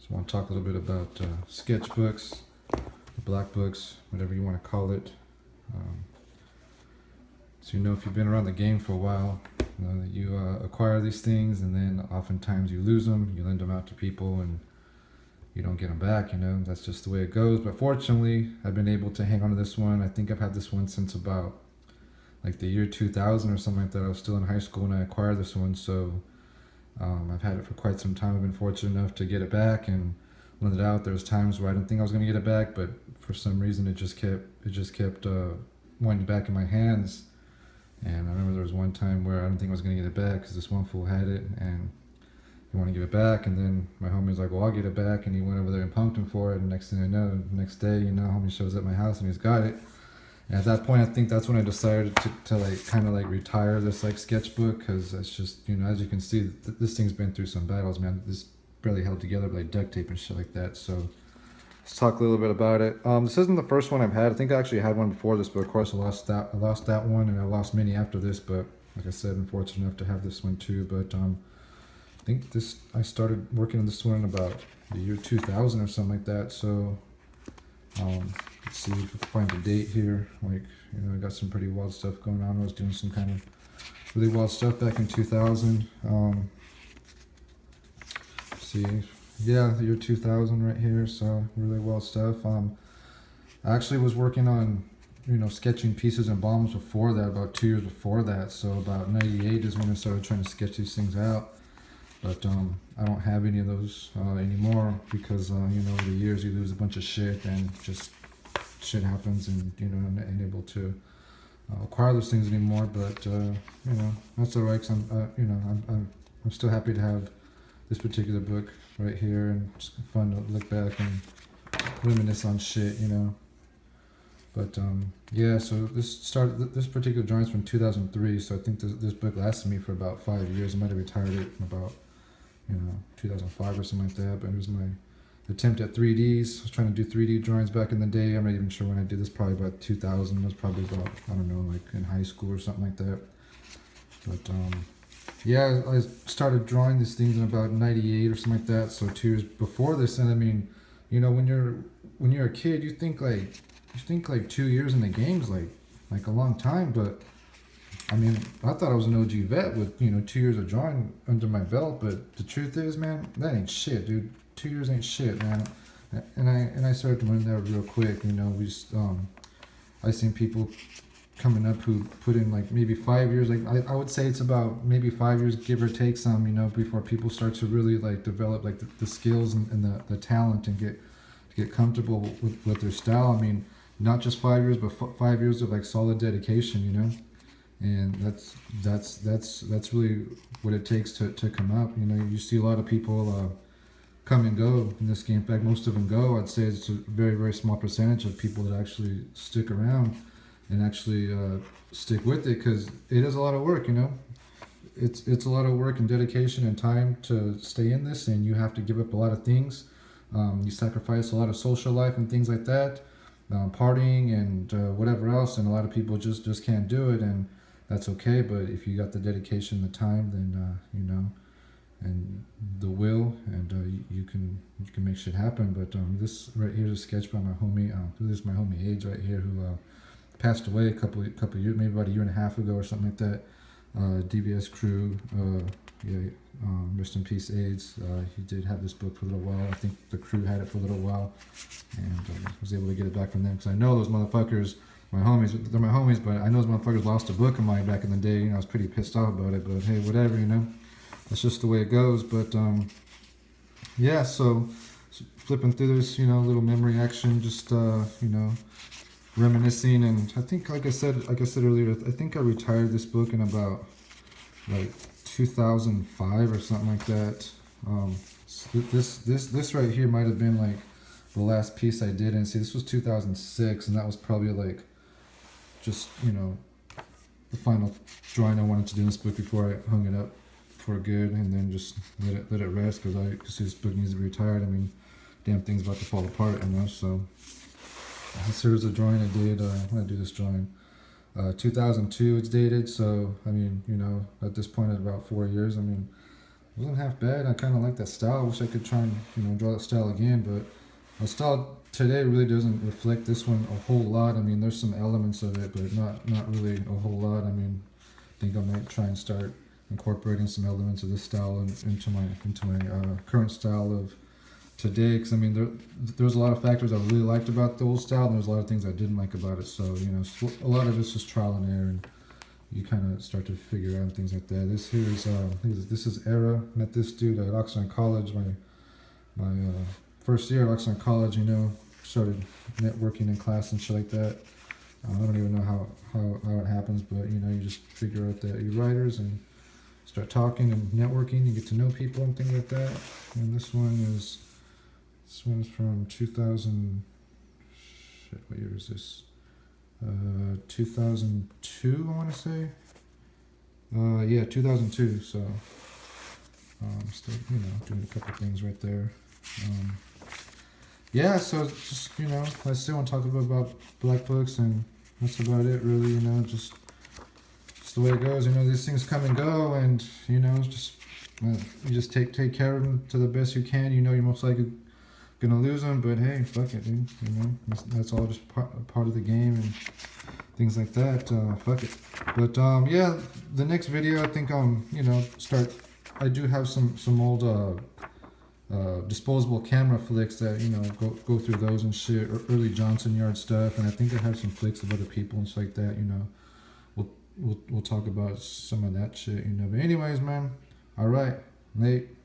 So I want to talk a little bit about sketchbooks, black books, whatever you want to call it. Um, so if you've been around the game for a while, you know that you acquire these things, and then oftentimes you lose them. You lend them out to people, and you don't get them back. That's just the way it goes. But fortunately, I've been able to hang on to this one. I think I've had this one since about like the year 2000 or something like that. I was still in high school when I acquired this one, so I've had it for quite some time. I've been fortunate enough to get it back and lend it out. There was times where I didn't think I was going to get it back, but for some reason it just kept winding back in my hands. And I remember there was one time where I didn't think I was going to get it back because this one fool had it and he wanted to give it back. And then my homie was like, "Well, I'll get it back." And he went over there and punked him for it. And next thing I know, the next day, homie shows up at my house and he's got it. And at that point, I think that's when I decided to like kind of like retire this like sketchbook, because it's just, as you can see, this thing's been through some battles, man. This barely held together by like duct tape and shit like that. So let's talk a little bit about it. This isn't the first one I've had. I think I actually had one before this, but of course I lost that one, and I lost many after this. But like I said, I'm fortunate enough to have this one too. But I think I started working on this one in about the year 2000 or something like that. So let's see if we can find the date here. Like, I got some pretty wild stuff going on. I was doing some kind of really wild stuff back in 2000. Let's see. Yeah, the year 2000 right here. So really wild stuff. I actually was working on, sketching pieces and bombs before that, about 2 years before that. So about 98 is when I started trying to sketch these things out. But I don't have any of those anymore because, over the years you lose a bunch of shit and just shit happens, and, I'm not able to acquire those things anymore. But, that's all right, 'cause I'm still happy to have this particular book right here, and it's fun to look back and reminisce on shit, But yeah, so this particular drawing's from 2003, so I think this book lasted me for about 5 years. I might have retired it in about 2005 or something like that. But it was my attempt at 3Ds. I was trying to do 3D drawings back in the day. I'm not even sure when I did this. Probably about 2000. It was probably about, I don't know, like in high school or something like that. But yeah, I started drawing these things in about 98 or something like that. So 2 years before this. And I mean, when you're a kid, you think like 2 years in the game's like a long time. But I mean, I thought I was an OG vet with 2 years of drawing under my belt. But the truth is, man, that ain't shit, dude. 2 years ain't shit, man. And I started to learn that real quick. I seen people coming up who put in like maybe 5 years. Like I would say it's about maybe 5 years, give or take some, before people start to really like develop like the skills and the talent and get comfortable with their style. I mean, not just 5 years, but 5 years of like solid dedication, and that's really what it takes to come up. You see a lot of people come and go in this game. In fact, most of them go. I'd say it's a very, very small percentage of people that actually stick around and actually stick with it, because it is a lot of work. It's a lot of work and dedication and time to stay in this, and you have to give up a lot of things. You sacrifice a lot of social life and things like that, partying and whatever else, and a lot of people just can't do it, and that's okay. But if you got the dedication, the time, then and the will, and you can make shit happen. But this right here is a sketch by my homie. This is my homie AIDS right here, who passed away a couple years, maybe about a year and a half ago or something like that. DBS crew, rest in peace, AIDS. He did have this book for a little while. I think the crew had it for a little while, and was able to get it back from them, because I know those motherfuckers, they're my homies, but I know those motherfuckers lost a book of mine back in the day. I was pretty pissed off about it, but hey, whatever, that's just the way it goes. But yeah, so flipping through this, little memory action, just reminiscing. And I think, like I said earlier, I think I retired this book in about like 2005 or something like that. So this right here might have been like the last piece I did. And see, this was 2006, and that was probably like just the final drawing I wanted to do in this book before I hung it up for good, and then just let it rest, because I see this book needs to be retired. I mean, damn thing's about to fall apart, So here's a drawing I did. When I do this drawing, 2002 it's dated. So I mean, at this point, at about 4 years, I mean, wasn't half bad. I kind of like that style. I wish I could try and draw that style again, but my style today really doesn't reflect this one a whole lot. I mean, there's some elements of it, but not really a whole lot. I mean, I think I might try and start incorporating some elements of this style into my current style of today. Because I mean, there's a lot of factors I really liked about the old style, and there's a lot of things I didn't like about it. So a lot of it's just trial and error, and you kind of start to figure out things like that. This here is this is Era. Met this dude at Oxnard College. My first year at Oxnard College. Started networking in class and shit like that. I don't even know how it happens, but you just figure out that you're writers and start talking and networking. You get to know people and things like that. And this one's from 2000. Shit, what year is this? 2002, I want to say. Yeah, 2002. So, still, doing a couple things right there. Yeah, so just, I still want to talk about black books, and that's about it, really. Just the way it goes. These things come and go, and just you just take care of them to the best you can. You're most likely gonna lose them, but hey, fuck it, dude. That's all just part of the game and things like that. Fuck it. But yeah, the next video, I think start. I do have some old disposable camera flicks that go through those and shit, or early Johnson Yard stuff, and I think I have some flicks of other people and shit like that. We'll talk about some of that shit. But anyways, man. All right, Nate.